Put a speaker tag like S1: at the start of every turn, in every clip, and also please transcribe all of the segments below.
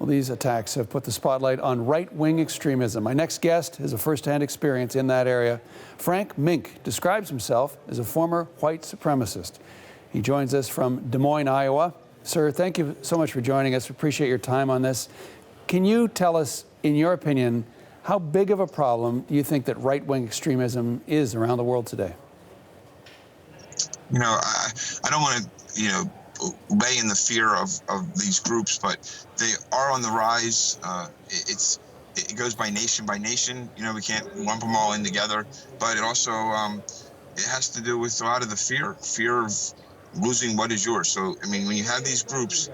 S1: these attacks have put the spotlight on right-wing extremism. My next guest has a first-hand experience in that area. Frank Mink describes himself as a former white supremacist. He joins us from Des Moines, Iowa. Sir, thank you so much for joining us. Appreciate your time on this. Can you tell us, in your opinion, how big of a problem do you think that right-wing extremism is around the world today?
S2: You know, I don't want to, lay in the fear of these groups, but they are on the rise. It goes by nation. You know, we can't lump them all in together, but it also it has to do with a lot of the fear of losing what is yours. So, I mean, when you have these groups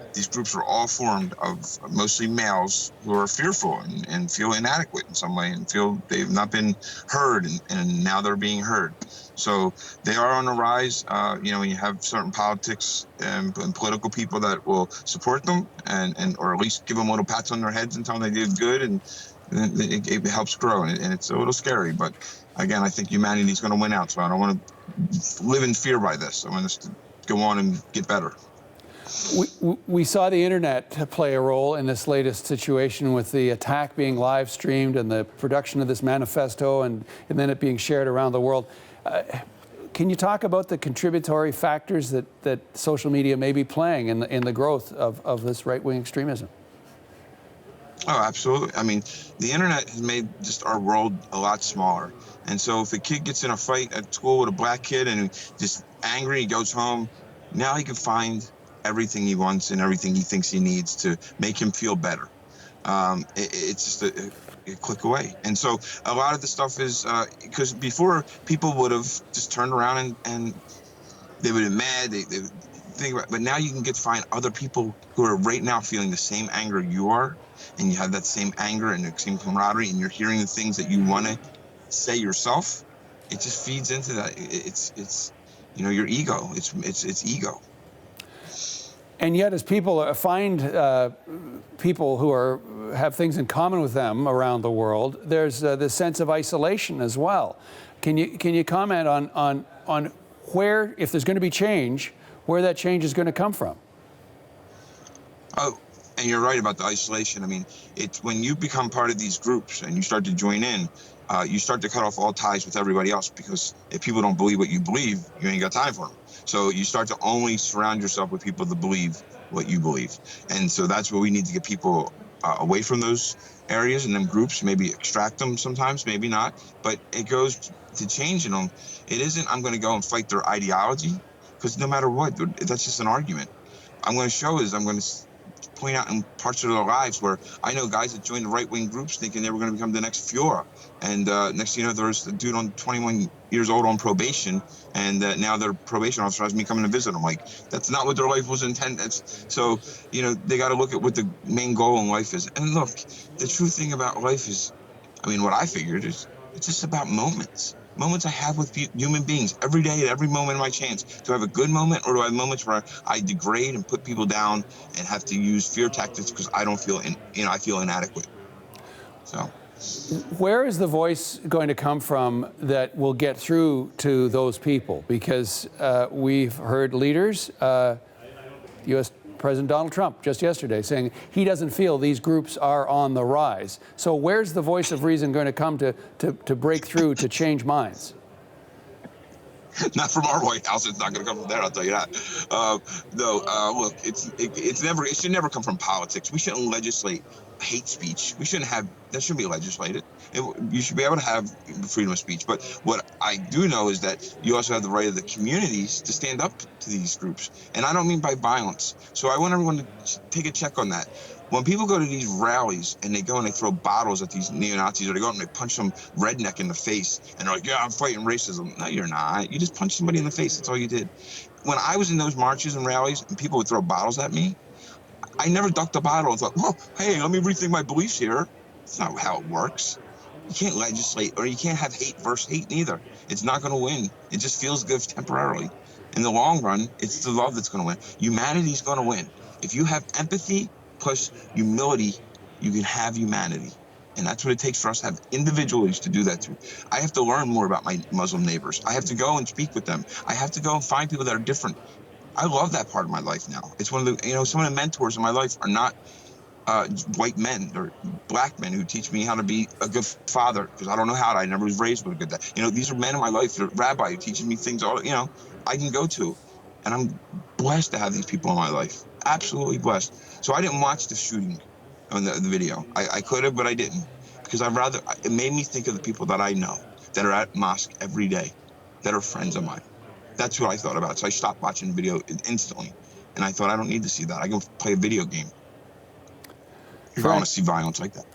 S2: are all formed of mostly males who are fearful and feel inadequate in some way and feel they've not been heard, and now they're being heard. So they are on the rise. When you have certain politics and political people that will support them and or at least give them little pats on their heads and tell them they did good, and it helps grow. And it's a little scary, but again, I think humanity is going to win out. So I don't want to live in fear by this. I want us to go on and get better.
S1: We saw the internet play a role in this latest situation with the attack being live streamed and the production of this manifesto and then it being shared around the world. Can you talk about the contributory factors that social media may be playing in the growth of this right-wing extremism?
S2: Oh, absolutely. I mean, the internet has made just our world a lot smaller. And so if a kid gets in a fight at school with a black kid and just angry, he goes home, now he can find everything he wants and everything he thinks he needs to make him feel better. It's just a click away. And so a lot of the stuff is because before people would have just turned around and they would have been mad. They think about, but now you can find other people who are right now feeling the same anger you are, and you have that same anger and the same camaraderie, and you're hearing the things that you want to say yourself. It just feeds into that. It's your ego. It's ego.
S1: And yet, as people find people who have things in common with them around the world, there's this sense of isolation as well. Can you comment on where, if there's going to be change, where that change is going to come from?
S2: Oh, and you're right about the isolation. I mean, it's when you become part of these groups and you start to join in, you start to cut off all ties with everybody else, because if people don't believe what you believe, you ain't got time for them. So you start to only surround yourself with people that believe what you believe. And so that's where we need to get people away from those areas and them groups, maybe extract them sometimes, maybe not. But it goes to changing them. It isn't, I'm going to go and fight their ideology, because no matter what, that's just an argument. I'm going to show is I'm going to point out in parts of their lives where I know guys that joined the right-wing groups thinking they were going to become the next Fuhrer. And next thing you know, there's a dude on 21 years old on probation, and now their probation officer has me coming to visit them. Like, that's not what their life was intended. So, they got to look at what the main goal in life is. And look, the true thing about life is, what I figured is it's just about moments. Moments I have with human beings every day, at every moment of my chance. Do I have a good moment, or do I have moments where I degrade and put people down and have to use fear tactics because I don't feel, I feel inadequate. So,
S1: where is the voice going to come from that will get through to those people? Because we've heard leaders, U.S. President Donald Trump just yesterday saying he doesn't feel these groups are on the rise. So where's the voice of reason going to come to break through, to change minds?
S2: Not from our White House. It's not going to come from there, I'll tell you that. Look, it should never come from politics. We shouldn't legislate hate speech. That shouldn't be legislated. You should be able to have freedom of speech. But what I do know is that you also have the right of the communities to stand up to these groups. And I don't mean by violence. So I want everyone to take a check on that. When people go to these rallies and they go and they throw bottles at these neo-Nazis, or they go out and they punch some redneck in the face and they're like, yeah, I'm fighting racism. No, you're not. You just punched somebody in the face. That's all you did. When I was in those marches and rallies and people would throw bottles at me, I never ducked a bottle and thought, well, hey, let me rethink my beliefs here. That's not how it works. You can't legislate, or you can't have hate versus hate neither. It's not going to win. It just feels good temporarily. In the long run, it's the love that's going to win. Humanity's going to win. If you have empathy plus humility, you can have humanity. And that's what it takes for us to have individuals to do that too. I have to learn more about my Muslim neighbors. I have to go and speak with them. I have to go and find people that are different. I love that part of my life now. It's one of the, some of the mentors in my life are not white men or black men who teach me how to be a good father, because I don't know how to. I never was raised with a good dad. You know, these are men in my life. They're rabbi who teaches me things all, you know, I can go to. And I'm blessed to have these people in my life. Absolutely blessed. So I didn't watch the shooting on the video. I could have, but I didn't, because it made me think of the people that I know that are at mosque every day, that are friends of mine. That's what I thought about. So I stopped watching the video instantly. And I thought, I don't need to see that. I can play a video game if I want
S1: Frank,
S2: to see violence like that.